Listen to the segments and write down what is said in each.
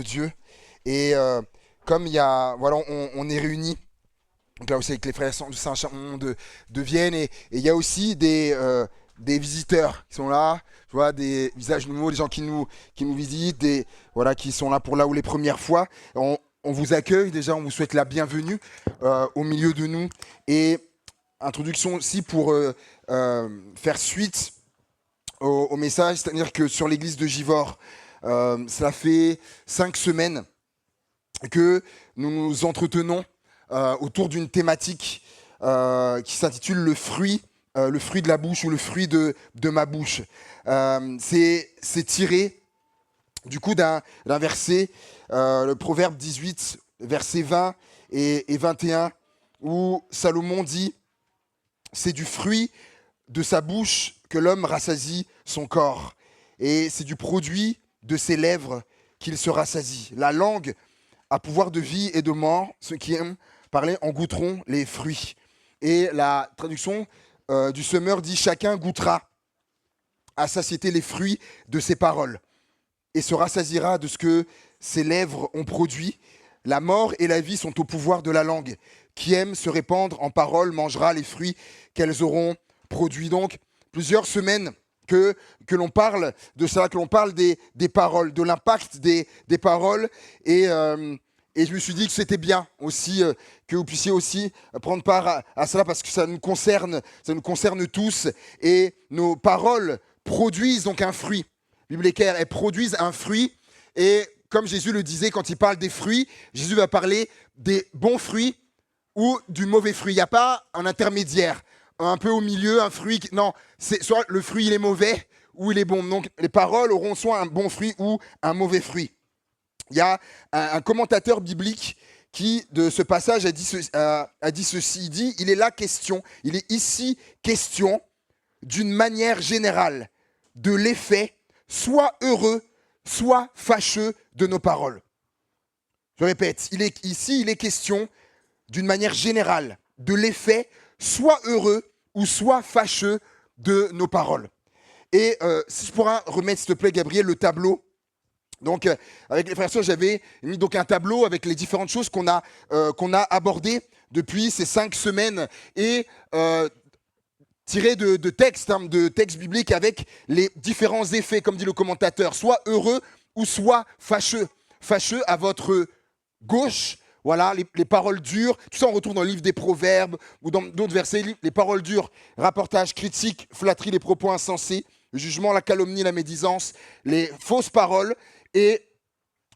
Dieu. Et comme il y a, voilà, on est réunis, donc là aussi avec les frères de Saint-Chamond de Vienne, et il y a aussi des visiteurs qui sont là, tu vois, des visages nouveaux, des gens qui nous visitent, voilà, qui sont là pour là ou les premières fois. On vous accueille déjà, on vous souhaite la bienvenue au milieu de nous. Et introduction aussi pour faire suite au message, c'est-à-dire que sur l'église de Givors, ça fait 5 semaines que nous nous entretenons autour d'une thématique qui s'intitule le fruit de la bouche ou le fruit de ma bouche. C'est tiré du coup d'un verset, le Proverbe 18, versets 20 et 21, où Salomon dit « C'est du fruit de sa bouche que l'homme rassasie son corps, et c'est du produit de ses lèvres qu'il se rassasie. La langue a pouvoir de vie et de mort, ceux qui aiment parler en goûteront les fruits. » Et la traduction du semeur dit « Chacun goûtera à satiété les fruits de ses paroles et se rassasiera de ce que ses lèvres ont produit. La mort et la vie sont au pouvoir de la langue. Qui aime se répandre en paroles mangera les fruits qu'elles auront produits. » Donc, plusieurs semaines que l'on parle de ça, que l'on parle des paroles, de l'impact des paroles. Et je me suis dit que c'était bien aussi que vous puissiez aussi prendre part à cela parce que ça nous concerne tous. Et nos paroles produisent donc un fruit. Biblicaire, elles produisent un fruit. Et comme Jésus le disait quand il parle des fruits, Jésus va parler des bons fruits ou du mauvais fruit. Il n'y a pas un intermédiaire, un peu au milieu, un fruit. Non, c'est soit le fruit il est mauvais ou il est bon. Donc les paroles auront soit un bon fruit ou un mauvais fruit. Il y a un commentateur biblique qui, de ce passage, a dit ceci. Il est ici question d'une manière générale de l'effet soit heureux, soit fâcheux de nos paroles. Je répète, il est question d'une manière générale de l'effet soit heureux ou soit fâcheux de nos paroles. Et si je pourrais remettre, s'il te plaît, Gabriel, le tableau. Donc, avec les frères et sœurs, j'avais mis donc un tableau avec les différentes choses qu'on a abordées depuis ces 5 semaines et tiré de textes bibliques avec les différents effets, comme dit le commentateur, soit heureux ou soit fâcheux. Fâcheux à votre gauche, voilà, les paroles dures. Tout ça, on retrouve dans le livre des Proverbes ou dans d'autres versets. Les paroles dures, rapportage, critique, flatterie, les propos insensés, le jugement, la calomnie, la médisance, les fausses paroles et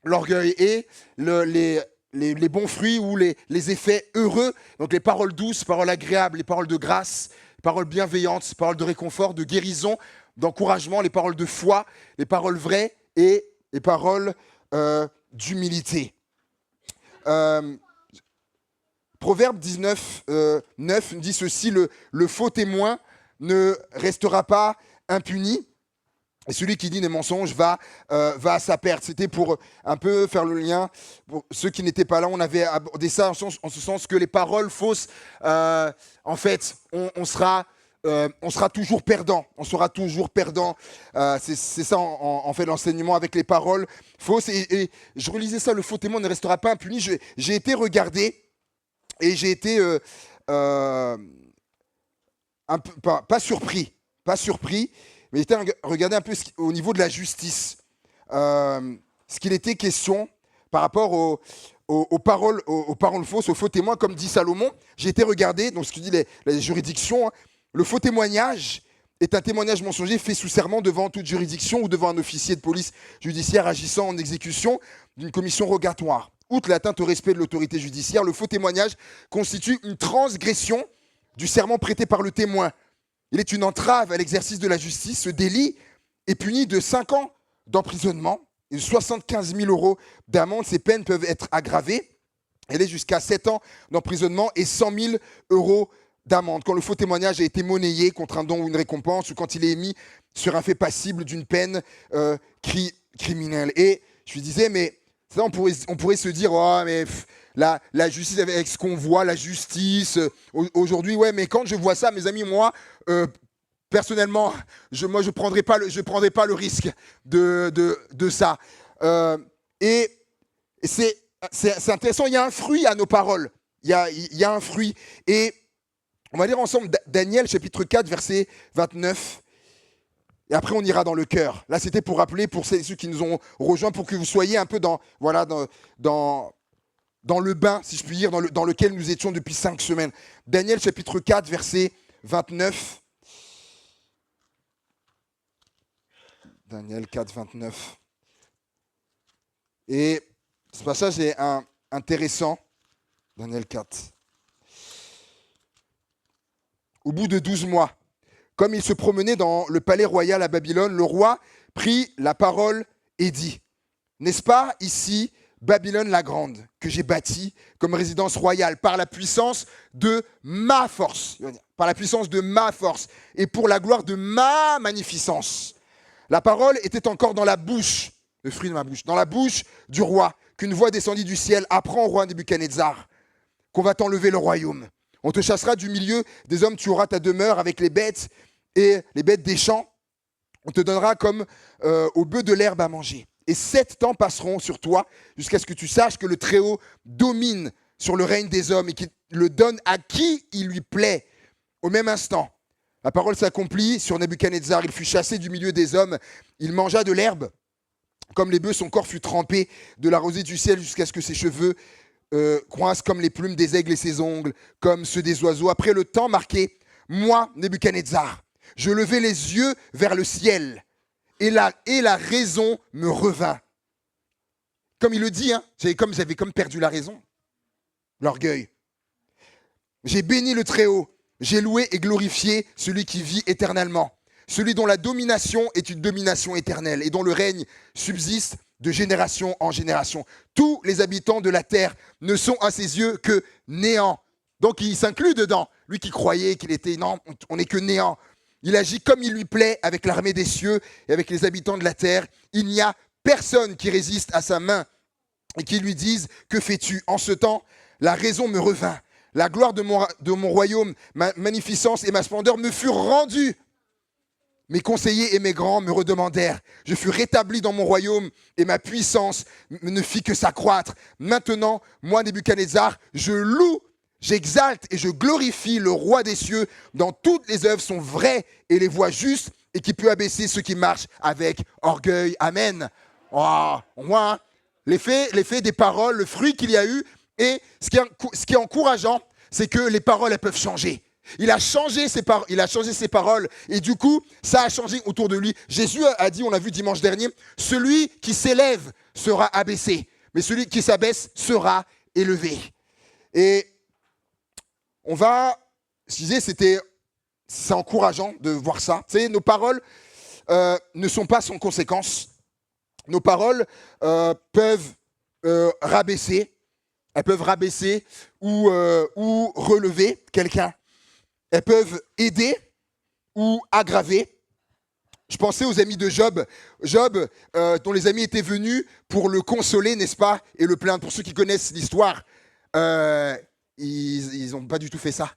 l'orgueil et les bons fruits ou les effets heureux. Donc les paroles douces, paroles agréables, les paroles de grâce, les paroles bienveillantes, les paroles de réconfort, de guérison, d'encouragement, les paroles de foi, les paroles vraies et les paroles d'humilité. Proverbe 19, 9 dit ceci, le faux témoin ne restera pas impuni, et celui qui dit des mensonges va à sa perte. C'était pour un peu faire le lien, pour ceux qui n'étaient pas là, on avait abordé ça en ce sens que les paroles fausses, en fait, on sera toujours perdant. On sera toujours perdant. C'est ça, en fait, l'enseignement avec les paroles fausses. Et je relisais ça, le faux témoin ne restera pas impuni. J'ai été regardé et j'ai été un peu, pas surpris, mais j'ai été regardé un peu au niveau de la justice. Ce qu'il était question par rapport aux paroles fausses, aux faux témoins, comme dit Salomon. J'ai été regardé, donc ce que dit les juridictions, hein. Le faux témoignage est un témoignage mensonger fait sous serment devant toute juridiction ou devant un officier de police judiciaire agissant en exécution d'une commission rogatoire. Outre l'atteinte au respect de l'autorité judiciaire, le faux témoignage constitue une transgression du serment prêté par le témoin. Il est une entrave à l'exercice de la justice. Ce délit est puni de 5 ans d'emprisonnement et de 75 000 € d'amende. Ces peines peuvent être aggravées. Elle est jusqu'à 7 ans d'emprisonnement et 100 000 € d'amende. Quand le faux témoignage a été monnayé contre un don ou une récompense, ou quand il est émis sur un fait passible d'une peine criminelle. Et je lui disais, mais ça, on pourrait se dire, oh, mais la justice, avec ce qu'on voit, la justice, aujourd'hui, ouais, mais quand je vois ça, mes amis, moi, personnellement, moi, je prendrais pas le risque de ça. Et c'est intéressant, il y a un fruit à nos paroles. Il y a un fruit. Et on va lire ensemble Daniel chapitre 4, verset 29. Et après, on ira dans le cœur. Là, c'était pour rappeler, pour ceux qui nous ont rejoints, pour que vous soyez un peu dans le bain, si je puis dire, dans lequel nous étions depuis 5 semaines. Daniel chapitre 4, verset 29. Daniel 4, 29. Et ce passage est intéressant. Daniel 4. Au bout de 12 mois, comme il se promenait dans le palais royal à Babylone, le roi prit la parole et dit : N'est-ce pas ici Babylone la grande, que j'ai bâtie comme résidence royale par la puissance de ma force, par la puissance de ma force et pour la gloire de ma magnificence. La parole était encore dans la bouche, le fruit de ma bouche, dans la bouche du roi, qu'une voix descendit du ciel : Apprends au roi Nebuchadnezzar qu'on va t'enlever le royaume. On te chassera du milieu des hommes, tu auras ta demeure avec les bêtes et les bêtes des champs. On te donnera comme aux bœufs de l'herbe à manger. Et 7 temps passeront sur toi jusqu'à ce que tu saches que le Très-Haut domine sur le règne des hommes et qu'il le donne à qui il lui plaît. Au même instant, la parole s'accomplit sur Nebuchadnezzar. Il fut chassé du milieu des hommes. Il mangea de l'herbe. Comme les bœufs, son corps fut trempé de la rosée du ciel jusqu'à ce que ses cheveux croissent comme les plumes des aigles et ses ongles comme ceux des oiseaux. Après le temps marqué, moi, Nebuchadnezzar, je levai les yeux vers le ciel et la raison me revint. Comme il le dit, hein, j'avais comme perdu la raison. L'orgueil. J'ai béni le Très-Haut, j'ai loué et glorifié celui qui vit éternellement, celui dont la domination est une domination éternelle et dont le règne subsiste de génération en génération. Tous les habitants de la terre ne sont à ses yeux que néant. Donc il s'inclut dedans. Lui qui croyait qu'il était, non, on n'est que néant. Il agit comme il lui plaît avec l'armée des cieux et avec les habitants de la terre. Il n'y a personne qui résiste à sa main et qui lui dise : que fais-tu ? En ce temps, la raison me revint. La gloire de mon royaume, ma magnificence et ma splendeur me furent rendues. Mes conseillers et mes grands me redemandèrent. Je fus rétabli dans mon royaume et ma puissance ne fit que s'accroître. Maintenant, moi, Nebuchadnezzar, je loue, j'exalte et je glorifie le roi des cieux, dont toutes les œuvres sont vraies et les voies justes et qui peut abaisser ceux qui marchent avec orgueil. Amen. Oh, moi, l'effet des paroles, le fruit qu'il y a eu, et ce qui est encourageant, c'est que les paroles, elles peuvent changer. Il a changé ses paroles et du coup, ça a changé autour de lui. Jésus a dit, on l'a vu dimanche dernier, celui qui s'élève sera abaissé, mais celui qui s'abaisse sera élevé. Et je disais, c'est encourageant de voir ça. Vous savez, nos paroles ne sont pas sans conséquences. Nos paroles peuvent rabaisser. Elles peuvent rabaisser ou relever quelqu'un. Elles peuvent aider ou aggraver. Je pensais aux amis de Job. Job, dont les amis étaient venus pour le consoler, n'est-ce pas, et le plaindre. Pour ceux qui connaissent l'histoire, ils n'ont pas du tout fait ça.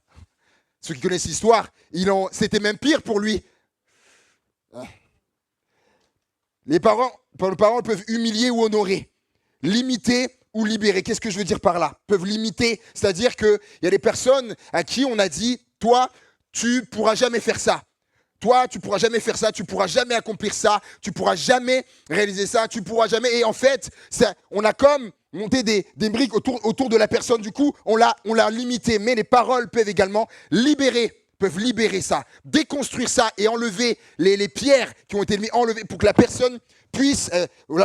Ceux qui connaissent l'histoire, c'était même pire pour lui. Les paroles peuvent humilier ou honorer, limiter ou libérer. Qu'est-ce que je veux dire par là ? Peuvent limiter, c'est-à-dire qu'il y a des personnes à qui on a dit : toi, tu pourras jamais faire ça. Toi, tu pourras jamais faire ça, tu pourras jamais accomplir ça, tu pourras jamais réaliser ça, tu pourras jamais. Et en fait, on a comme monté des briques autour de la personne. Du coup, on l'a limité. Mais les paroles peuvent également peuvent libérer ça, déconstruire ça et enlever les pierres qui ont été enlevées pour que la personne puisse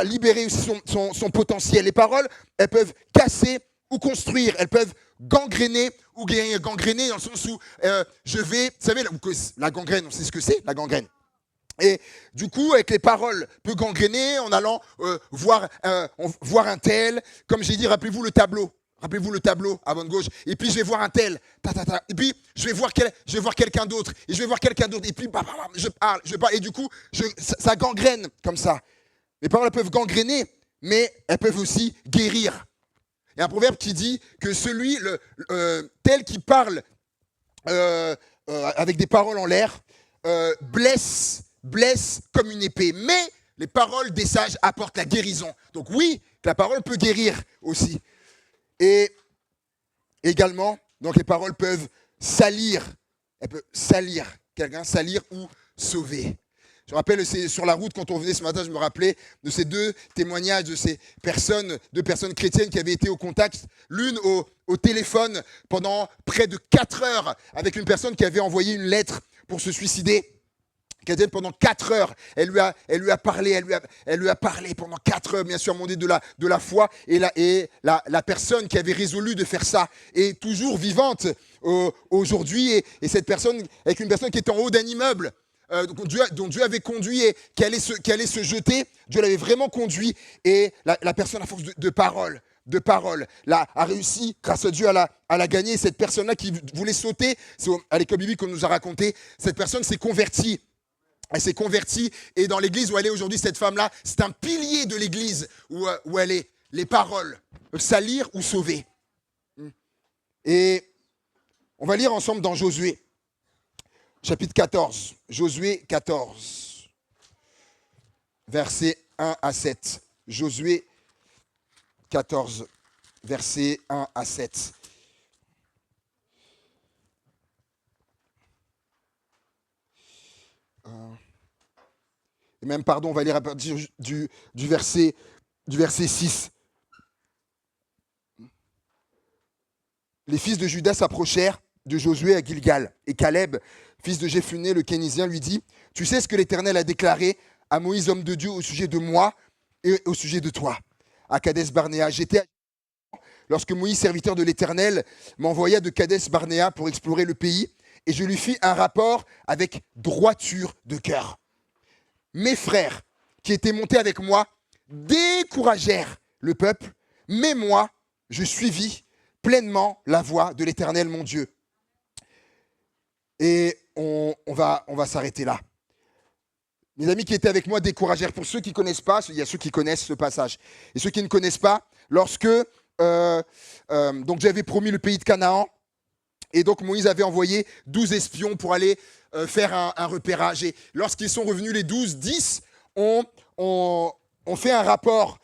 libérer aussi son potentiel. Les paroles, elles peuvent casser ou construire, elles peuvent gangréner ou gangréner dans le sens où vous savez, la gangrène, on sait ce que c'est, la gangrène. Et du coup, avec les paroles, peut gangréner en allant voir un tel, comme j'ai dit, rappelez-vous le tableau à votre gauche, et puis je vais voir un tel, et puis je vais voir quelqu'un d'autre, et je vais voir quelqu'un d'autre, et puis je parle, et du coup, ça gangrène comme ça. Les paroles peuvent gangréner, mais elles peuvent aussi guérir. Il y a un proverbe qui dit que tel qui parle avec des paroles en l'air blesse comme une épée. Mais les paroles des sages apportent la guérison. Donc oui, La parole peut guérir aussi. Et également, donc les paroles peuvent salir. Elles peuvent salir quelqu'un, salir ou sauver. Je me rappelle, c'est sur la route, quand on venait ce matin, je me rappelais de ces deux témoignages de ces personnes, deux personnes chrétiennes qui avaient été au contact, l'une au téléphone pendant près de 4 heures avec une personne qui avait envoyé une lettre pour se suicider. Chrétienne pendant 4 heures, elle lui a parlé, elle lui a parlé pendant 4 heures, bien sûr, demandé de la foi, et la personne qui avait résolu de faire ça est toujours vivante aujourd'hui, et cette personne, avec une personne qui était en haut d'un immeuble, dont Dieu avait conduit et qui allait se jeter, Dieu l'avait vraiment conduit, et la personne, à force de parole, a réussi, grâce à Dieu, à la gagner. Cette personne-là qui voulait sauter, c'est à l'école biblique qu'on nous a raconté, cette personne s'est convertie. Elle s'est convertie, et dans l'église où elle est aujourd'hui, cette femme-là, c'est un pilier de l'église où elle est. Les paroles peuvent salir ou sauver. Et on va lire ensemble dans Josué, chapitre 14. Josué 14, versets 1 à 7. Josué 14, versets 1 à 7. Et même, pardon, on va lire à partir du verset 6. Les fils de Juda s'approchèrent de Josué à Gilgal. Et Caleb, fils de Jephuné, le Kénizien, lui dit, « Tu sais ce que l'Éternel a déclaré à Moïse, homme de Dieu, au sujet de moi et au sujet de toi, à Kadès-Barnéa. J'étais lorsque Moïse, serviteur de l'Éternel, m'envoya de Kadès-Barnéa pour explorer le pays, et je lui fis un rapport avec droiture de cœur. Mes frères, qui étaient montés avec moi, découragèrent le peuple, mais moi, je suivis pleinement la voie de l'Éternel, mon Dieu. » Et on va s'arrêter là. Mes amis qui étaient avec moi découragèrent. Pour ceux qui ne connaissent pas, il y a ceux qui connaissent ce passage. Et ceux qui ne connaissent pas, lorsque donc j'avais promis le pays de Canaan, et donc Moïse avait envoyé 12 espions pour aller faire un repérage. Et lorsqu'ils sont revenus, les 12, 10 ont fait un rapport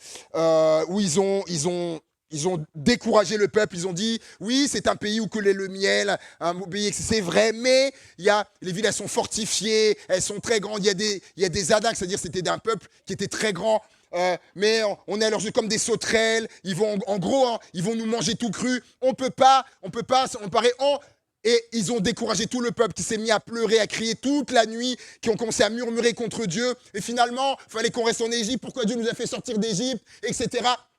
où ils ont découragé le peuple. Ils ont dit, oui, c'est un pays où coule le miel, un pays, c'est vrai, mais les villes, elles sont fortifiées, elles sont très grandes. Il y a des adags, c'est-à-dire c'était d'un peuple qui était très grand. Mais on est à leurs yeux comme des sauterelles. Ils vont, en gros, ils vont nous manger tout cru. On peut pas, on paraît Et ils ont découragé tout le peuple qui s'est mis à pleurer, à crier toute la nuit, qui ont commencé à murmurer contre Dieu. Et finalement, il fallait qu'on reste en Égypte. Pourquoi Dieu nous a fait sortir d'Égypte, etc.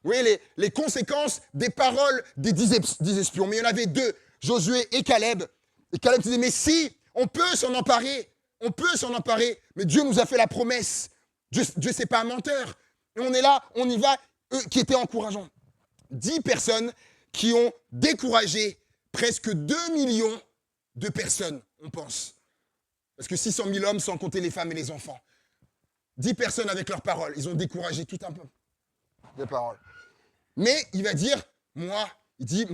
Vous voyez les conséquences des paroles des 10 espions. Mais il y en avait 2, Josué et Caleb. Et Caleb disait, mais si, on peut s'en emparer. Mais Dieu nous a fait la promesse. Dieu c'est pas un menteur. Et on est là, on y va, eux qui étaient encourageants. 10 personnes qui ont découragé presque 2 millions de personnes, on pense. Parce que 600 000 hommes, sans compter les femmes et les enfants. 10 personnes avec leurs paroles, ils ont découragé tout un peu de paroles. Mais il va dire, moi, j'ai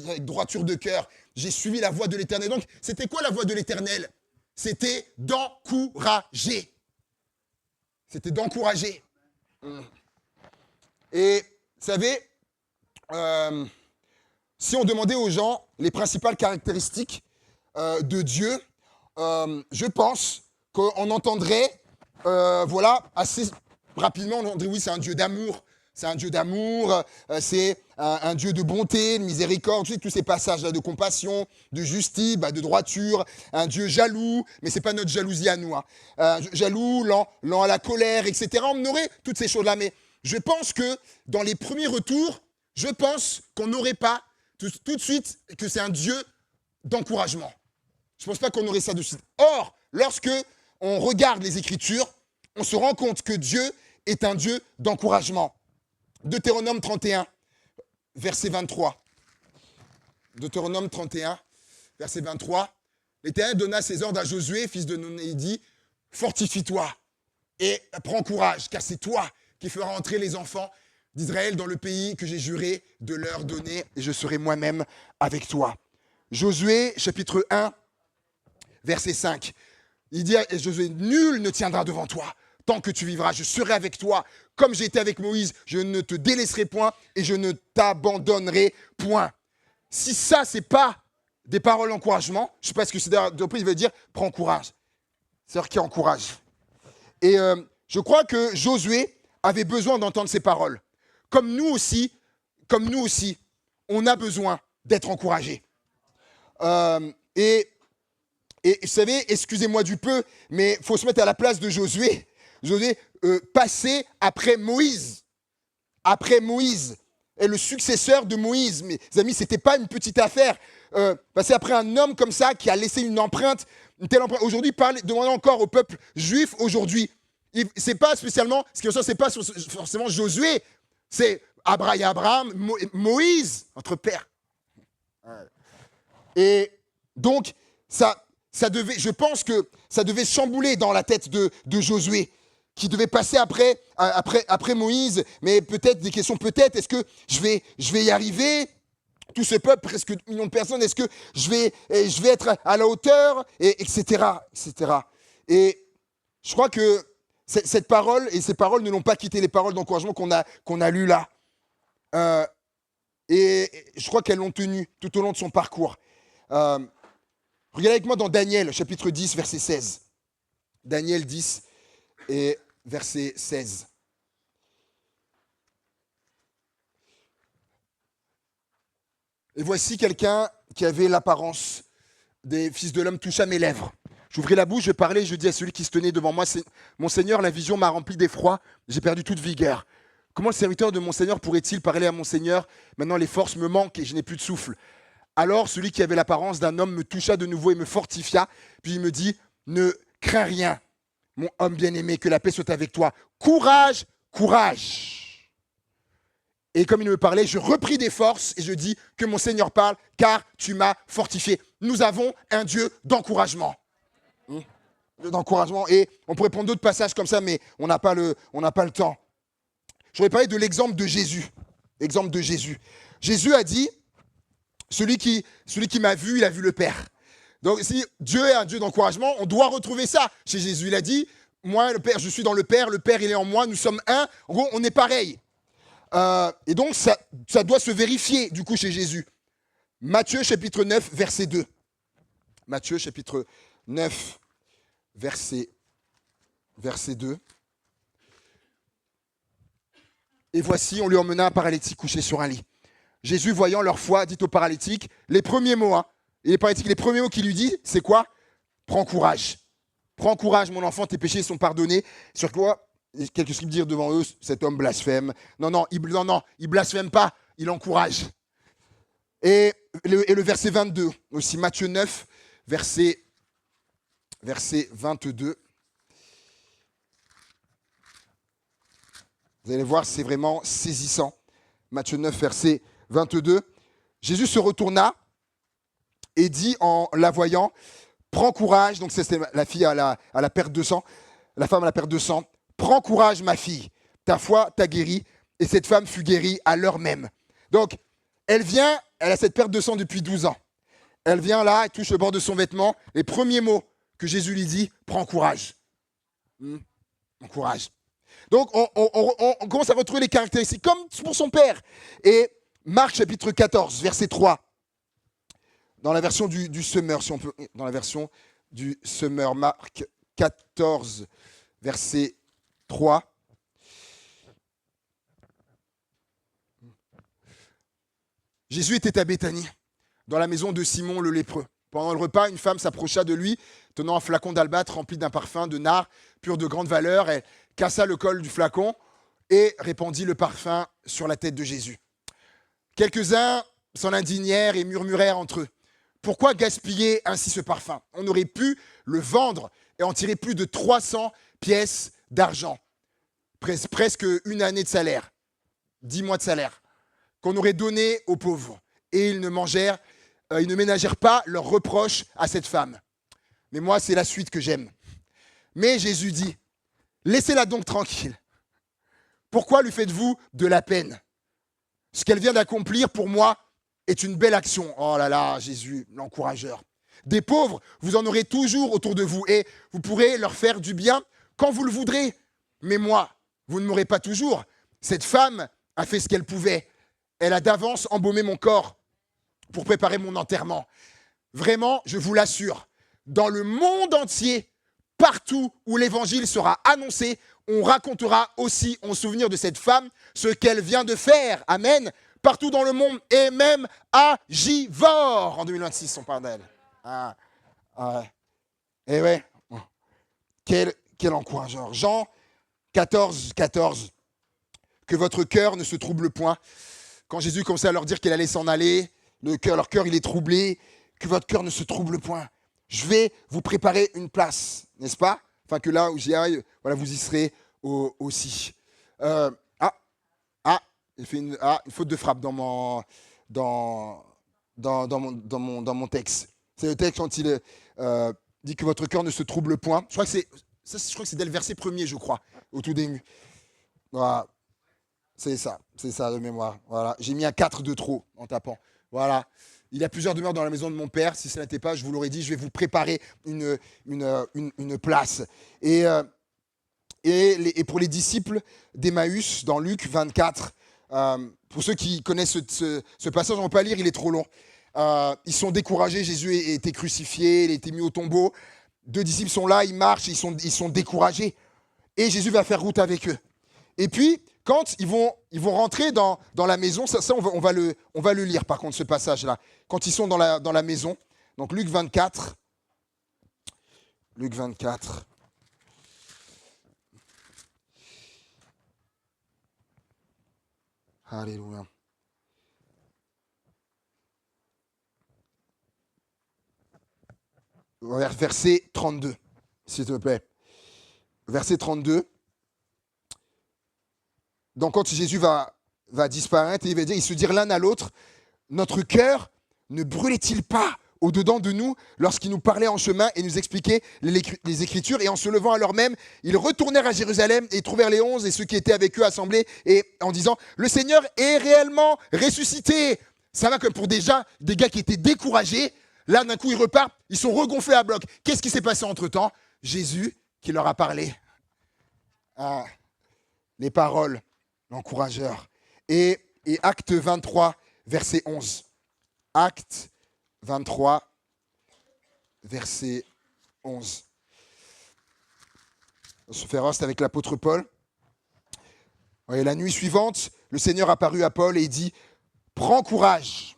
avec droiture de cœur, j'ai suivi la voie de l'Éternel. Donc, c'était quoi la voie de l'Éternel? C'était d'encourager. C'était d'encourager. Et, vous savez, si on demandait aux gens les principales caractéristiques de Dieu, je pense qu'on entendrait, assez rapidement, on entendrait, oui, c'est un Dieu d'amour. C'est un Dieu d'amour, c'est un Dieu de bonté, de miséricorde, tous ces passages-là de compassion, de justice, de droiture, un Dieu jaloux, mais ce n'est pas notre jalousie à nous. Jaloux, lent à la colère, etc. On aurait toutes ces choses-là, mais je pense que dans les premiers retours, je pense qu'on n'aurait pas tout de suite que c'est un Dieu d'encouragement. Je ne pense pas qu'on aurait ça de suite. Or, lorsque on regarde les Écritures, on se rend compte que Dieu est un Dieu d'encouragement. Deutéronome 31, verset 23. Deutéronome 31, verset 23. L'Éternel donna ses ordres à Josué, fils de Nun, et il dit, fortifie-toi et prends courage, car c'est toi qui feras entrer les enfants d'Israël dans le pays que j'ai juré de leur donner, et je serai moi-même avec toi. Josué, chapitre 1, verset 5. Il dit à Josué, nul ne tiendra devant toi tant que tu vivras. Je serai avec toi comme j'ai été avec Moïse, je ne te délaisserai point et je ne t'abandonnerai point. Si ça, c'est pas des paroles d'encouragement, je ne sais pas ce que c'est d'après, il veut dire, prends courage. C'est-à-dire qui encourage. Et je crois que Josué avait besoin d'entendre ces paroles. Comme nous aussi, on a besoin d'être encouragés. Et vous savez, excusez-moi du peu, mais il faut se mettre à la place de Josué. Josué passait après Moïse. Après Moïse. Et le successeur de Moïse. Mes amis, ce n'était pas une petite affaire. Passer après un homme comme ça qui a laissé une empreinte, une telle empreinte. Aujourd'hui, demandez encore au peuple juif aujourd'hui. C'est pas spécialement, ce qui ressort, c'est pas forcément Josué. C'est Abraham, Moïse, notre père. Et donc, ça devait, je pense que ça devait chambouler dans la tête de Josué, qui devait passer après Moïse, mais peut-être des questions, peut-être, est-ce que je vais y arriver? Tout ce peuple, presque 1 million de personnes, est-ce que je vais être à la hauteur, etc., etc. Et je crois que cette parole, et ces paroles ne l'ont pas quitté, les paroles d'encouragement qu'on a lues là. Et je crois qu'elles l'ont tenu tout au long de son parcours. Regardez avec moi dans Daniel, chapitre 10, verset 16. Daniel 10 et verset 16. Et voici quelqu'un qui avait l'apparence des fils de l'homme toucha mes lèvres. J'ouvrais la bouche, je parlais, je dis à celui qui se tenait devant moi, mon Seigneur, la vision m'a rempli d'effroi, j'ai perdu toute vigueur. Comment le serviteur de mon Seigneur pourrait-il parler à mon Seigneur? Maintenant les forces me manquent et je n'ai plus de souffle. Alors celui qui avait l'apparence d'un homme me toucha de nouveau et me fortifia. Puis il me dit, ne crains rien, mon homme bien-aimé, que la paix soit avec toi. Courage, courage. Et comme il me parlait, je repris des forces et je dis que mon Seigneur parle, car tu m'as fortifié. Nous avons un Dieu d'encouragement. D'encouragement. Et on pourrait prendre d'autres passages comme ça, mais on n'a pas le temps. Je voudrais parler de l'exemple de Jésus. L'exemple de Jésus. Jésus a dit, celui qui m'a vu, il a vu le Père. Donc si Dieu est un Dieu d'encouragement, on doit retrouver ça chez Jésus. Il a dit, moi, le Père, je suis dans le Père il est en moi, nous sommes un. En gros, on est pareil. Et donc, ça doit se vérifier, du coup, chez Jésus. Matthieu, chapitre 9, verset 2. Matthieu, chapitre 9, verset 2. Et voici, on lui emmena un paralytique couché sur un lit. Jésus, voyant leur foi, dit au paralytique, les premiers mots, et les paralytiques, les premiers mots qu'il lui dit, c'est quoi? Prends courage. Prends courage, mon enfant, tes péchés sont pardonnés. Sur quoi? Quelques scribes dirent devant eux, cet homme blasphème. Non, il blasphème pas, il encourage. Et le verset 22, aussi Matthieu 9, verset 22. Vous allez voir, c'est vraiment saisissant. Matthieu 9, verset 22. Jésus se retourna et dit en la voyant, prends courage, donc c'était la fille à la perte de sang, la femme à la perte de sang, prends courage ma fille, ta foi t'a guérie, et cette femme fut guérie à l'heure même. Donc, elle a cette perte de sang depuis 12 ans. Elle vient là, elle touche le bord de son vêtement, les premiers mots que Jésus lui dit, prends courage. Prends courage. Donc, on commence à retrouver les caractéristiques, comme pour son père. Et Marc chapitre 14, verset 3. Dans la version du Semeur, si on peut. Dans la version du Semeur, Marc 14, verset 3. Jésus était à Béthanie, dans la maison de Simon le lépreux. Pendant le repas, une femme s'approcha de lui, tenant un flacon d'albâtre rempli d'un parfum de nard, pur de grande valeur. Elle cassa le col du flacon et répandit le parfum sur la tête de Jésus. Quelques-uns s'en indignèrent et murmurèrent entre eux. Pourquoi gaspiller ainsi ce parfum? On aurait pu le vendre et en tirer plus de 300 pièces d'argent. Presque une année de salaire, 10 mois de salaire, qu'on aurait donné aux pauvres. Et ils ne ménagèrent pas leurs reproches à cette femme. Mais moi, c'est la suite que j'aime. Mais Jésus dit, laissez-la donc tranquille. Pourquoi lui faites-vous de la peine? Ce qu'elle vient d'accomplir pour moi est une belle action. Oh là là, Jésus, l'encourageur. Des pauvres, vous en aurez toujours autour de vous et vous pourrez leur faire du bien quand vous le voudrez. Mais moi, vous ne mourrez pas toujours. Cette femme a fait ce qu'elle pouvait. Elle a d'avance embaumé mon corps pour préparer mon enterrement. Vraiment, je vous l'assure, dans le monde entier, partout où l'évangile sera annoncé, on racontera aussi en souvenir de cette femme ce qu'elle vient de faire. Amen. Partout dans le monde et même à Givors. En 2026, on parle d'elle. Ah, ouais. Et ouais. Quel encourageur. Jean 14, 14. Que votre cœur ne se trouble point. Quand Jésus commençait à leur dire qu'il allait s'en aller, leur cœur il est troublé. Que votre cœur ne se trouble point. Je vais vous préparer une place, n'est-ce pas? Enfin, que là où j'y aille, voilà, vous y serez aussi. J'ai fait une faute de frappe dans mon texte. C'est le texte quand il dit que votre cœur ne se trouble point. Je crois que c'est dès le verset 1er, je crois, au tout début. Voilà. C'est ça de mémoire. Voilà. J'ai mis un 4 de trop en tapant. Voilà. Il y a plusieurs demeures dans la maison de mon père. Si ce n'était pas, je vous l'aurais dit, je vais vous préparer une place. Et pour les disciples d'Emmaüs, dans Luc 24, pour ceux qui connaissent ce passage, on ne va pas lire, il est trop long. Ils sont découragés, Jésus a été crucifié, il a été mis au tombeau. 2 disciples sont là, ils marchent, ils sont découragés. Et Jésus va faire route avec eux. Et puis, quand ils vont rentrer dans la maison, ça on va le lire par contre, ce passage-là. Quand ils sont dans la maison, donc Luc 24. Alléluia. Verset 32, s'il te plaît. Verset 32. Donc quand Jésus va disparaître, il va dire, ils se dirent l'un à l'autre, notre cœur ne brûlait-il pas au-dedans de nous lorsqu'il nous parlait en chemin et nous expliquait les Écritures? Et en se levant alors même, ils retournèrent à Jérusalem et trouvèrent les 11 et ceux qui étaient avec eux assemblés et en disant, le Seigneur est réellement ressuscité. Ça va comme pour déjà des gars qui étaient découragés. Là, d'un coup, ils repartent, ils sont regonflés à bloc. Qu'est-ce qui s'est passé entre-temps? Jésus qui leur a parlé. Les paroles, l'encourageur. Et Acte 23, verset 11. Acte 23, verset 11. On se fait rost avec l'apôtre Paul. Et la nuit suivante, le Seigneur apparut à Paul et il dit, prends courage,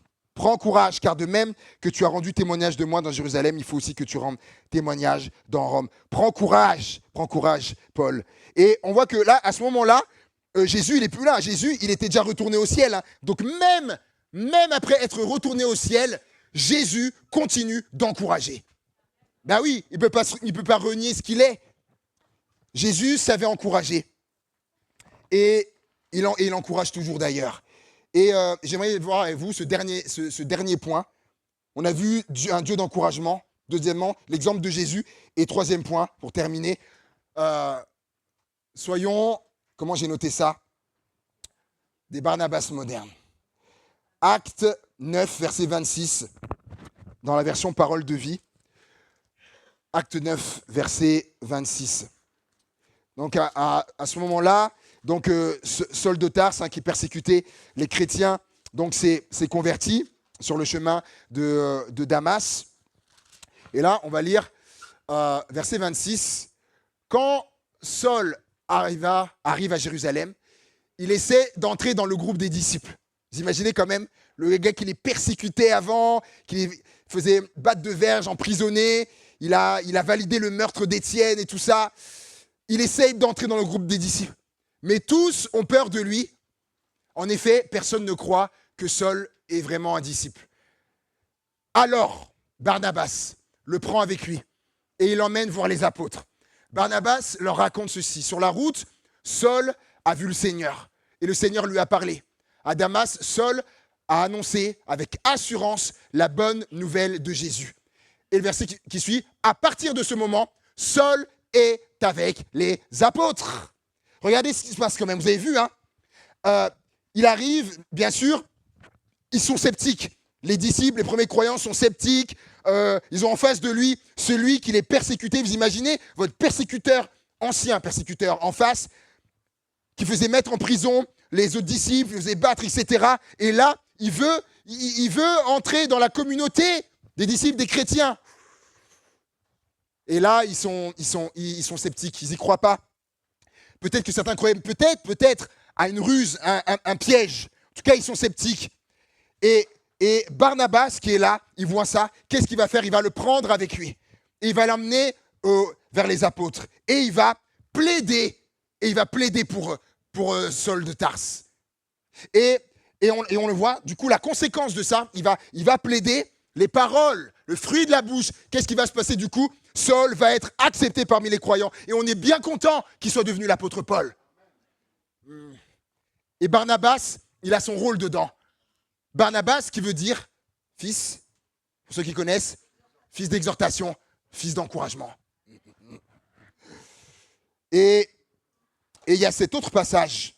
car de même que tu as rendu témoignage de moi dans Jérusalem, il faut aussi que tu rendes témoignage dans Rome. Prends courage, Paul. Et on voit que là, à ce moment-là, Jésus, il n'est plus là. Jésus, il était déjà retourné au ciel. Hein. Donc même après être retourné au ciel, Jésus continue d'encourager. Ben oui, il ne peut pas renier ce qu'il est. Jésus savait encourager. Et il encourage toujours d'ailleurs. Et j'aimerais voir avec vous ce dernier point. On a vu un Dieu d'encouragement. Deuxièmement, l'exemple de Jésus. Et troisième point, pour terminer, soyons, comment j'ai noté ça? Des Barnabas modernes. Acte 9, verset 26, dans la version Parole de vie. Acte 9, verset 26. Donc à ce moment-là, donc Saul de Tarse, qui persécutait les chrétiens, donc s'est converti sur le chemin de Damas. Et là, on va lire verset 26. Quand Saul arrive à Jérusalem, il essaie d'entrer dans le groupe des disciples. Vous imaginez quand même le gars qui les persécutait avant, qui les faisait battre de verge, emprisonner. Il a validé le meurtre d'Étienne et tout ça. Il essaye d'entrer dans le groupe des disciples. Mais tous ont peur de lui. En effet, personne ne croit que Saul est vraiment un disciple. Alors, Barnabas le prend avec lui et il l'emmène voir les apôtres. Barnabas leur raconte ceci. Sur la route, Saul a vu le Seigneur et le Seigneur lui a parlé. À Damas, Saul a annoncé avec assurance la bonne nouvelle de Jésus. Et le verset qui suit, à partir de ce moment, Saul est avec les apôtres. Regardez ce qui se passe quand même, vous avez vu, hein, il arrive, bien sûr, ils sont sceptiques. Les disciples, les premiers croyants sont sceptiques. Ils ont en face de lui celui qui les persécutait. Vous imaginez votre persécuteur, ancien persécuteur en face. qui faisait mettre en prison les autres disciples, il faisait battre, etc. Et là, il veut entrer dans la communauté des disciples, des chrétiens. Et là, ils sont sceptiques, ils n'y croient pas. Peut-être que certains croyaient, peut-être à une ruse, un piège. En tout cas, ils sont sceptiques. Et Barnabas, qui est là, il voit ça. Qu'est-ce qu'il va faire? Il va le prendre avec lui. Et il va l'emmener vers les apôtres. Et il va plaider. Et il va plaider pour Saul de Tarse. Et on le voit, du coup, la conséquence de ça, il va plaider les paroles, le fruit de la bouche. Qu'est-ce qui va se passer du coup? Saul va être accepté parmi les croyants. Et on est bien content qu'il soit devenu l'apôtre Paul. Et Barnabas, il a son rôle dedans. Barnabas qui veut dire fils, pour ceux qui connaissent, fils d'exhortation, fils d'encouragement. Et il y a cet autre passage,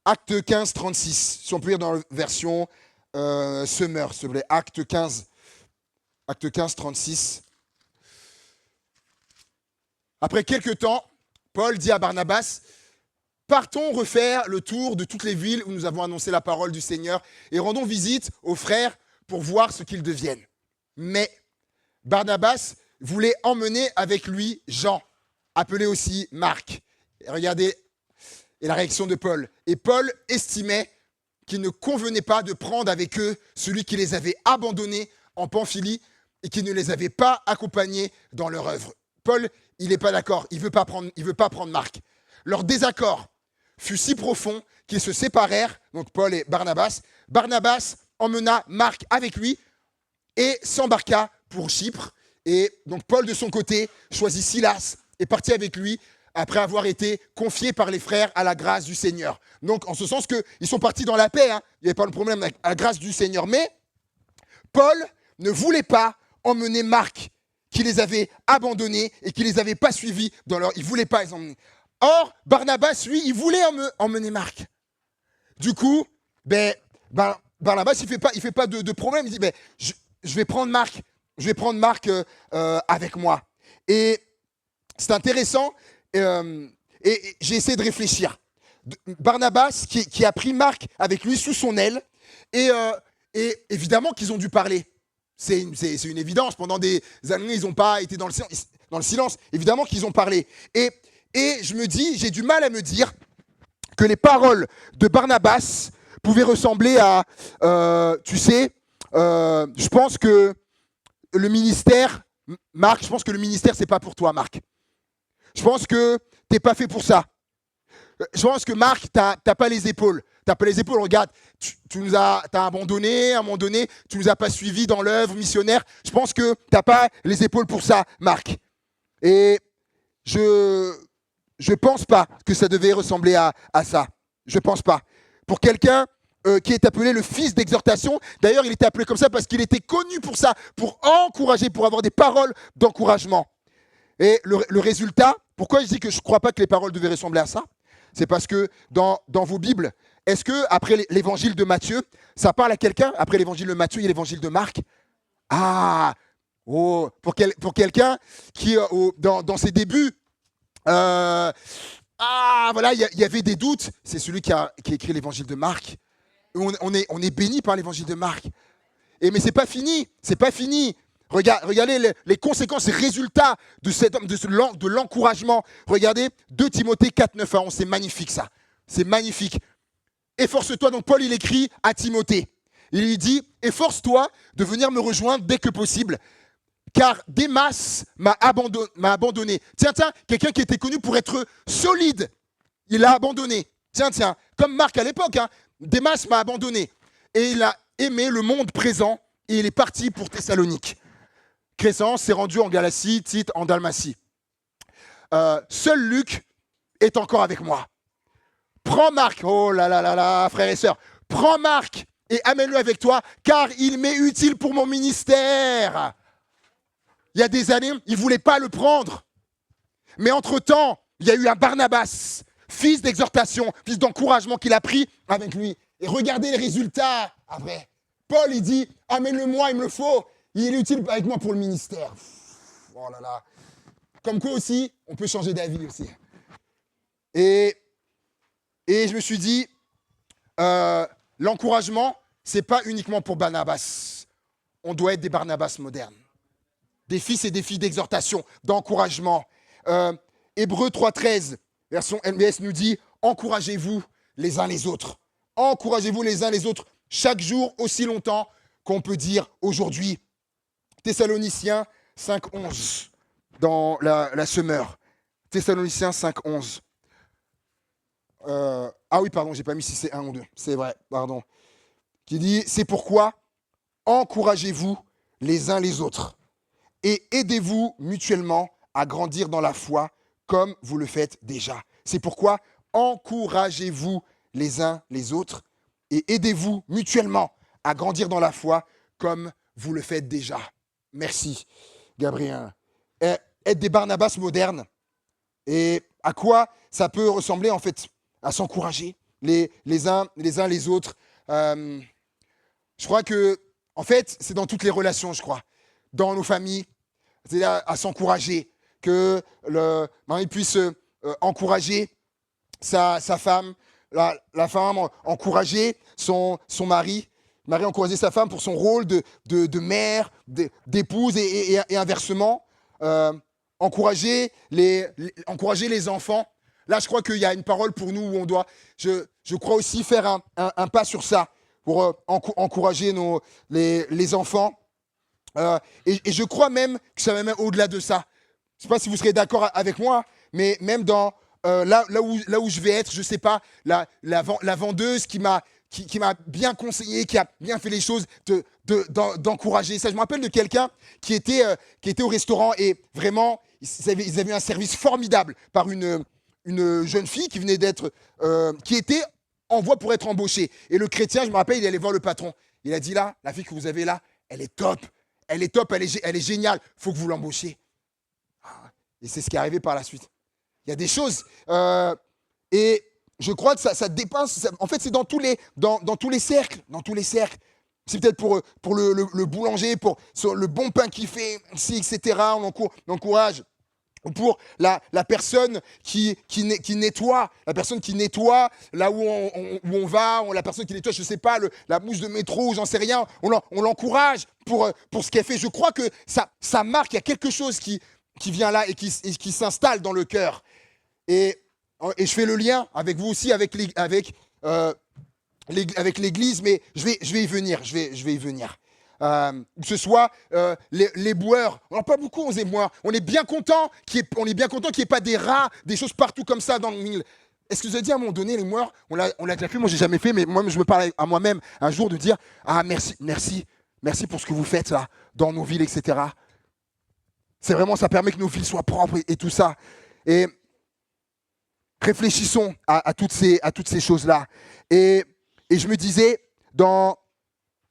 Acte 15, 36, si on peut lire dans la version Summer, s'il vous plaît, Acte 15, 36. Après quelques temps, Paul dit à Barnabas, partons refaire le tour de toutes les villes où nous avons annoncé la parole du Seigneur et rendons visite aux frères pour voir ce qu'ils deviennent. Mais Barnabas voulait emmener avec lui Jean, appelé aussi Marc. Et regardez la réaction de Paul. Et Paul estimait qu'il ne convenait pas de prendre avec eux celui qui les avait abandonnés en Pamphylie et qui ne les avait pas accompagnés dans leur œuvre. Paul, il n'est pas d'accord, il veut pas prendre Marc. Leur désaccord fut si profond qu'ils se séparèrent, donc Paul et Barnabas. Barnabas emmena Marc avec lui et s'embarqua pour Chypre. Et donc Paul, de son côté, choisit Silas et partit avec lui après avoir été confié par les frères à la grâce du Seigneur. Donc, en ce sens qu'ils sont partis dans la paix, hein. Il n'y avait pas de problème avec la grâce du Seigneur. Mais Paul ne voulait pas emmener Marc, qui les avait abandonnés et qui les avait pas suivis dans leur... Il ne voulait pas les emmener. Or, Barnabas, lui, il voulait emmener Marc. Du coup, Barnabas, il fait pas de problème. Il dit, je vais prendre Marc avec moi. Et c'est intéressant. Et j'ai essayé de réfléchir. Barnabas qui a pris Marc avec lui sous son aile et évidemment qu'ils ont dû parler. C'est une évidence. Pendant des années, ils n'ont pas été dans le silence. Évidemment qu'ils ont parlé. Et j'ai du mal à me dire que les paroles de Barnabas pouvaient ressembler à, je pense que le ministère, Marc, c'est pas pour toi, Marc. Je pense que t'es pas fait pour ça. Je pense que Marc, t'as pas les épaules. T'as pas les épaules. Regarde, t'as abandonné, à un moment donné, tu nous as pas suivis dans l'œuvre missionnaire. Je pense que t'as pas les épaules pour ça, Marc. Et je pense pas que ça devait ressembler à ça. Je pense pas. Pour quelqu'un qui est appelé le fils d'exhortation, d'ailleurs, il était appelé comme ça parce qu'il était connu pour ça, pour encourager, pour avoir des paroles d'encouragement. Et le résultat, pourquoi je dis que je ne crois pas que les paroles devaient ressembler à ça? C'est parce que dans vos Bibles, est-ce que après l'évangile de Matthieu, ça parle à quelqu'un? Après l'évangile de Matthieu, il y a l'évangile de Marc. Ah, oh, pour quelqu'un qui, dans ses débuts, voilà, il y avait des doutes. C'est celui qui a écrit l'évangile de Marc. On est béni par l'évangile de Marc. Mais c'est pas fini, c'est pas fini. Regardez les conséquences et résultats de cet homme, de l'encouragement. Regardez 2 Timothée 4, 9 à 11, c'est magnifique ça. C'est magnifique. Efforce-toi, donc Paul il écrit à Timothée. Il lui dit, efforce-toi de venir me rejoindre dès que possible, car Démas m'a abandonné. Tiens, quelqu'un qui était connu pour être solide, il l'a abandonné. Tiens, comme Marc à l'époque, hein. Démas m'a abandonné. Et il a aimé le monde présent et il est parti pour Thessalonique. Crescence s'est rendu en Galatie, Tite en Dalmatie. Seul Luc est encore avec moi. Prends Marc, oh là là là là, frères et sœurs, prends Marc et amène-le avec toi, car il m'est utile pour mon ministère. Il y a des années, il ne voulait pas le prendre. Mais entre-temps, il y a eu un Barnabas, fils d'exhortation, fils d'encouragement qu'il a pris avec lui. Et regardez les résultats après. Paul, il dit, amène-le-moi, il me le faut. Il est utile avec moi pour le ministère. Oh là là. Comme quoi aussi, on peut changer d'avis aussi. Et, et je me suis dit, l'encouragement, c'est pas uniquement pour Barnabas. On doit être des Barnabas modernes. Des fils et des filles d'exhortation, d'encouragement. Hébreux 3.13, version NBS nous dit, encouragez-vous les uns les autres. Encouragez-vous les uns les autres chaque jour aussi longtemps qu'on peut dire aujourd'hui. Thessaloniciens 5.11 dans la Semeur. Thessaloniciens 5.11. Ah oui, pardon, j'ai pas mis si c'est 1 ou 2. C'est vrai, pardon. Qui dit, c'est pourquoi encouragez-vous les uns les autres et aidez-vous mutuellement à grandir dans la foi comme vous le faites déjà. C'est pourquoi encouragez-vous les uns les autres et aidez-vous mutuellement à grandir dans la foi comme vous le faites déjà. Merci, Gabriel. Être des Barnabas modernes. Et à quoi ça peut ressembler en fait? À s'encourager les uns les autres. Je crois que, en fait, c'est dans toutes les relations, je crois. Dans nos familles, c'est à s'encourager. Que le mari puisse encourager sa femme, la femme encourager son mari, encourager sa femme pour son rôle de mère, d'épouse et inversement. Encourager les enfants. Là, je crois qu'il y a une parole pour nous où on doit, je crois aussi faire un pas sur ça pour encourager les enfants. Et je crois même que ça va même au-delà de ça. Je ne sais pas si vous serez d'accord avec moi, mais même dans là où je vais être, je ne sais pas, la vendeuse qui m'a bien conseillé, qui a bien fait les choses, d'encourager ça. Je me rappelle de quelqu'un qui était au restaurant et vraiment, ils avaient eu un service formidable par une jeune fille qui venait qui était en voie pour être embauchée. Et le chrétien, je me rappelle, il allait voir le patron. Il a dit là, la fille que vous avez là, elle est top. Elle est top, elle est géniale. Il faut que vous l'embauchiez. Et c'est ce qui est arrivé par la suite. Il y a des choses. Et je crois que ça dépasse. En fait, c'est dans tous les cercles. Dans tous les cercles. C'est peut-être pour le boulanger, sur le bon pain qu'il fait, etc. On encourage. Ou pour la personne qui nettoie, la personne qui nettoie là où on va, la personne qui nettoie, je ne sais pas, la mouche de métro, j'en sais rien, on l'encourage pour ce qu'elle fait. Je crois que ça marque, il y a quelque chose qui vient là et qui s'installe dans le cœur. Et je fais le lien avec vous aussi, avec l'Église, mais je vais y venir, je vais y venir. Que ce soit les boueurs, on n'a pas beaucoup, on est boueurs. On est bien content qu'il n'y ait pas des rats, des choses partout comme ça dans le milieu. Est-ce que vous avez dit à un moment donné, les boueurs, on l'a déjà fait, moi j'ai jamais fait, mais moi je me parle à moi-même un jour de dire merci pour ce que vous faites là, dans nos villes, etc. C'est vraiment, ça permet que nos villes soient propres et tout ça. Et réfléchissons à toutes ces choses-là. Et je me disais, dans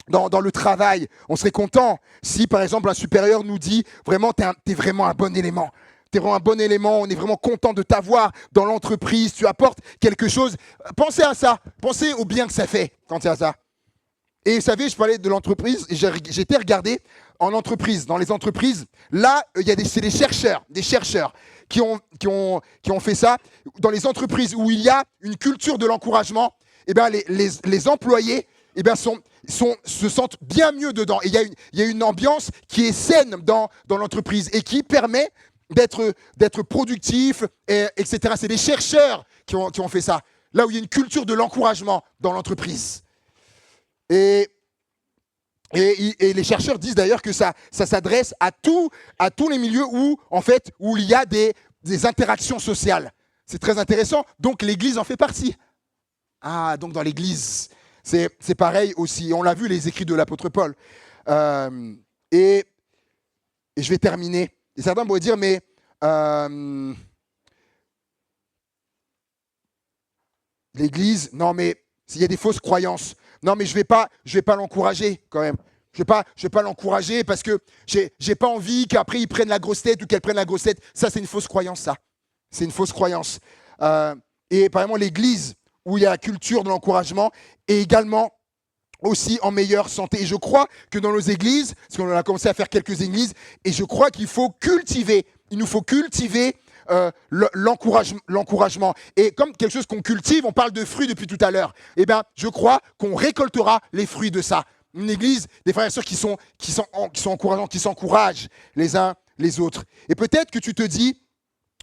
le travail, on serait content si, par exemple, un supérieur nous dit vraiment, t'es vraiment un bon élément. T'es vraiment un bon élément, on est vraiment content de t'avoir dans l'entreprise, tu apportes quelque chose. Pensez à ça, pensez au bien que ça fait quand c'est à ça. Et vous savez, je parlais de l'entreprise, et j'étais regardé en entreprise, dans les entreprises. Là, c'est des chercheurs qui ont fait ça. Dans les entreprises où il y a une culture de l'encouragement, eh ben, les employés eh ben, se sentent bien mieux dedans. Et il y a une ambiance qui est saine dans l'entreprise et qui permet d'être productif, etc. C'est des chercheurs qui ont fait ça. Là où il y a une culture de l'encouragement dans l'entreprise. Et les chercheurs disent d'ailleurs que ça s'adresse à tous les milieux où il y a des interactions sociales. C'est très intéressant. Donc l'Église en fait partie. Ah, donc dans l'Église, c'est pareil aussi. On l'a vu, les écrits de l'apôtre Paul. Et je vais terminer. Et certains pourraient dire, mais l'Église, non mais il y a des fausses croyances. Non mais je vais pas l'encourager quand même. Je vais pas l'encourager parce que j'ai pas envie qu'après il prenne la grosse tête ou qu'elle prenne la grosse tête. Ça, c'est une fausse croyance, ça. C'est une fausse croyance. Et par exemple, l'Église, où il y a la culture de l'encouragement, est également aussi en meilleure santé. Et je crois que dans nos églises, parce qu'on a commencé à faire quelques églises, et je crois qu'il nous faut cultiver l'encouragement. Et comme quelque chose qu'on cultive, on parle de fruits depuis tout à l'heure. Eh bien, je crois qu'on récoltera les fruits de ça. Une église, des frères et sœurs qui sont encourageants, qui s'encouragent les uns les autres. Et peut-être que tu te dis,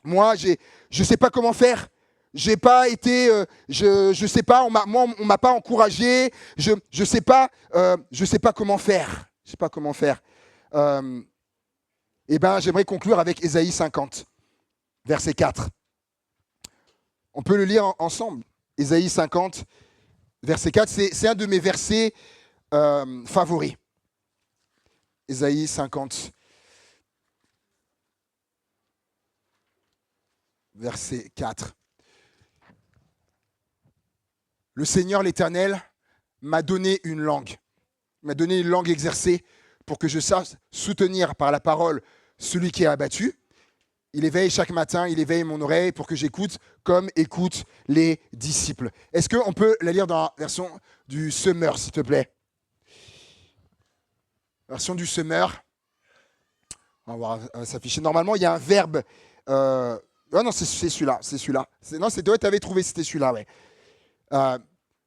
moi, je ne sais pas comment faire. J'ai pas été, je sais pas, on m'a pas encouragé. Je sais pas comment faire. Je sais pas comment faire. Eh ben, j'aimerais conclure avec Ésaïe 50, verset 4. On peut le lire ensemble. Ésaïe 50, verset 4. C'est un de mes versets favoris. Ésaïe 50, verset 4. Le Seigneur l'Éternel m'a donné une langue. Il m'a donné une langue exercée pour que je sache soutenir par la parole celui qui est abattu. Il éveille chaque matin, il éveille mon oreille pour que j'écoute comme écoutent les disciples. Est-ce qu'on peut la lire dans la version du Semeur, s'il te plaît? Version du Semeur. On va voir s'afficher. Normalement, il y a un verbe. Ah non, c'est celui-là. Non, c'est toi, tu avais trouvé, c'était celui-là, ouais.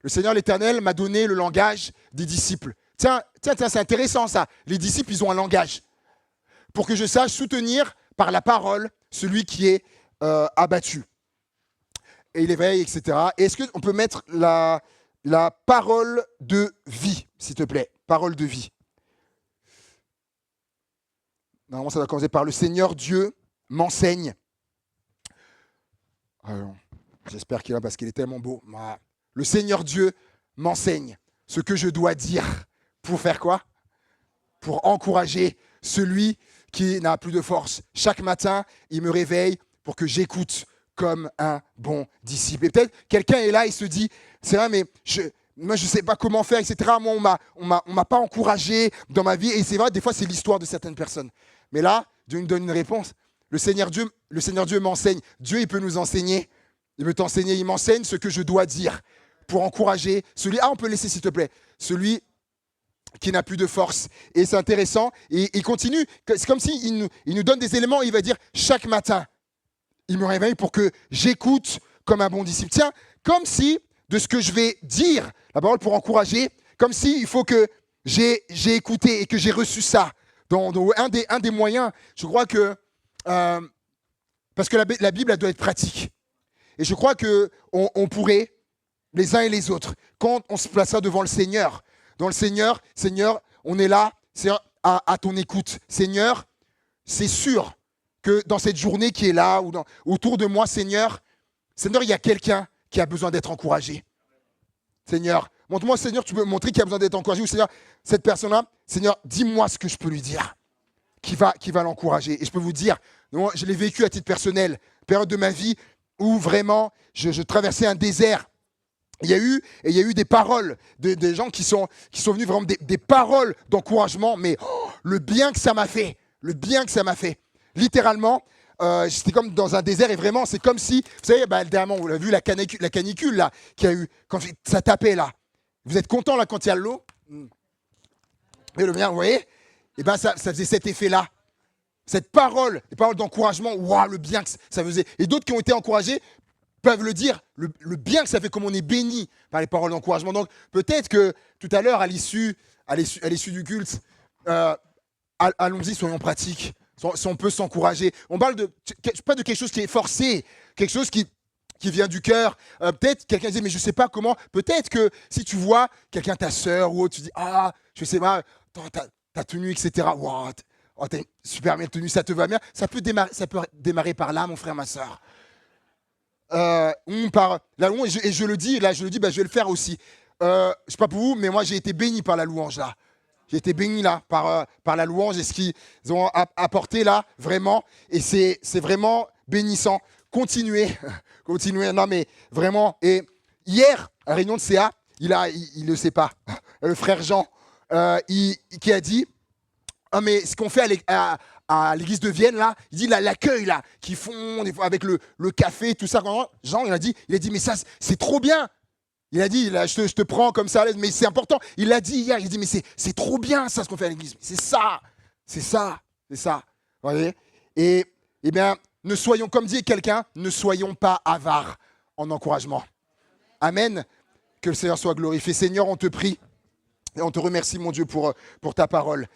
Le Seigneur l'Éternel m'a donné le langage des disciples. Tiens, c'est intéressant ça. Les disciples, ils ont un langage. Pour que je sache soutenir par la parole celui qui est abattu. Et il éveille, etc. Et est-ce qu'on peut mettre la parole de vie, s'il te plaît? Parole de vie. Normalement, ça va commencer par le Seigneur Dieu m'enseigne. Alors, j'espère qu'il est là parce qu'il est tellement beau. Le Seigneur Dieu m'enseigne ce que je dois dire. Pour faire quoi? Pour encourager celui qui n'a plus de force. Chaque matin, il me réveille pour que j'écoute comme un bon disciple. Et peut-être quelqu'un est là et se dit, c'est vrai, mais moi je ne sais pas comment faire, etc. Moi, on m'a pas encouragé dans ma vie. Et c'est vrai, des fois, c'est l'histoire de certaines personnes. Mais là, Dieu nous donne une réponse. Le Seigneur Dieu m'enseigne. Dieu, il peut nous enseigner. Il veut t'enseigner, il m'enseigne ce que je dois dire pour encourager celui... Ah, on peut laisser, s'il te plaît. Celui qui n'a plus de force. Et c'est intéressant. Et il continue. C'est comme s'il nous donne des éléments. Il va dire, chaque matin, il me réveille pour que j'écoute comme un bon disciple. Tiens, comme si, de ce que je vais dire, la parole pour encourager, comme si il faut que j'ai écouté et que j'ai reçu ça. Dans un des moyens, je crois que... parce que la Bible, elle doit être pratique. Et je crois qu'on pourrait, les uns et les autres, quand on se place devant le Seigneur, dans le Seigneur, on est là, c'est à ton écoute. Seigneur, c'est sûr que dans cette journée qui est là, ou autour de moi, Seigneur, il y a quelqu'un qui a besoin d'être encouragé. Seigneur, montre-moi, Seigneur, tu peux me montrer qu'il a besoin d'être encouragé. Ou Seigneur, cette personne-là, Seigneur, dis-moi ce que je peux lui dire qui va l'encourager. Et je peux vous dire, moi, je l'ai vécu à titre personnel, période de ma vie où vraiment je traversais un désert. Il y a eu des paroles, des gens qui sont venus vraiment des paroles d'encouragement, mais le bien que ça m'a fait, Littéralement, j'étais comme dans un désert et vraiment, c'est comme si, vous savez, dernièrement, vous l'avez vu, la canicule là, qu'il y a eu, quand ça tapait là. Vous êtes content là quand il y a de l'eau? Et le mien, vous voyez? Et ça faisait cet effet-là. Cette parole, des paroles d'encouragement, waouh, le bien que ça faisait. Et d'autres qui ont été encouragés peuvent le dire, le bien que ça fait, comme on est béni par les paroles d'encouragement. Donc peut-être que tout à l'heure, à l'issue du culte, allons-y, soyons pratiques. Si on peut s'encourager. On parle pas de quelque chose qui est forcé, quelque chose qui vient du cœur. Peut-être quelqu'un dit, mais je ne sais pas comment. Peut-être que si tu vois quelqu'un, ta sœur ou autre, tu dis, ah, je ne sais pas, ta tenue, etc. Wow, t'as une super belle tenue, ça te va bien. Ça peut démarrer par là, mon frère, ma sœur. Par la louange, et je le dis, je vais le faire aussi. Je ne sais pas pour vous, mais moi, j'ai été béni par la louange, là. J'ai été béni là par la louange et ce qu'ils ont apporté là, vraiment. Et c'est vraiment bénissant. Continuez. Non mais vraiment. Et hier, à la réunion de CA, il ne sait pas, le frère Jean, qui a dit, ah mais ce qu'on fait à l'église de Vienne là, il dit l'accueil là, qu'ils font des fois avec le café, tout ça. Jean, il a dit, mais ça c'est trop bien. Il a dit, là, je te prends comme ça, mais c'est important. Il l'a dit hier, il a dit, mais c'est trop bien ce qu'on fait à l'église. C'est ça. Vous voyez? Et bien, Ne soyons, comme dit quelqu'un, ne soyons pas avares en encouragement. Amen. Que le Seigneur soit glorifié. Seigneur, on te prie. Et on te remercie, mon Dieu, pour ta parole.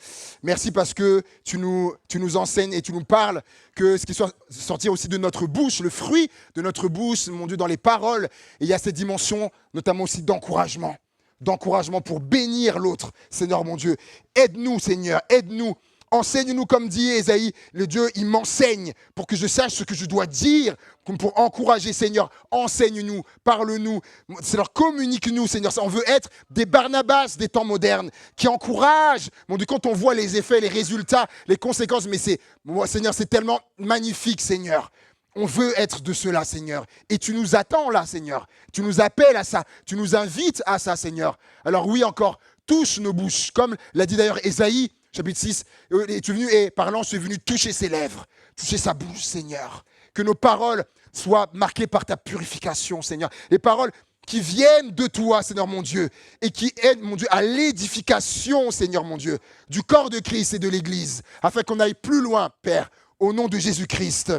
Merci parce que tu nous enseignes et tu nous parles que ce qui soit sortir aussi de notre bouche, le fruit de notre bouche, mon Dieu, dans les paroles. Et il y a cette dimension, notamment aussi d'encouragement. D'encouragement pour bénir l'autre, Seigneur, mon Dieu. Aide-nous, Seigneur, aide-nous. Enseigne-nous, comme dit Ésaïe, le Dieu, il m'enseigne pour que je sache ce que je dois dire, pour encourager, Seigneur. Enseigne-nous, parle-nous, Seigneur, communique-nous, Seigneur. On veut être des Barnabas des temps modernes qui encouragent. Mon Dieu, quand on voit les effets, les résultats, les conséquences, mais Seigneur, c'est tellement magnifique, Seigneur. On veut être de cela, Seigneur. Et tu nous attends là, Seigneur. Tu nous appelles à ça. Tu nous invites à ça, Seigneur. Alors oui, encore, touche nos bouches. Comme l'a dit d'ailleurs Ésaïe, chapitre 6, et tu es venu, et parlant, je suis venu toucher ses lèvres, toucher sa bouche, Seigneur. Que nos paroles soient marquées par ta purification, Seigneur. Les paroles qui viennent de toi, Seigneur mon Dieu, et qui aident, mon Dieu, à l'édification, Seigneur mon Dieu, du corps de Christ et de l'Église, afin qu'on aille plus loin, Père, au nom de Jésus-Christ.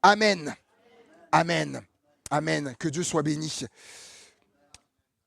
Amen. Amen. Amen. Que Dieu soit béni.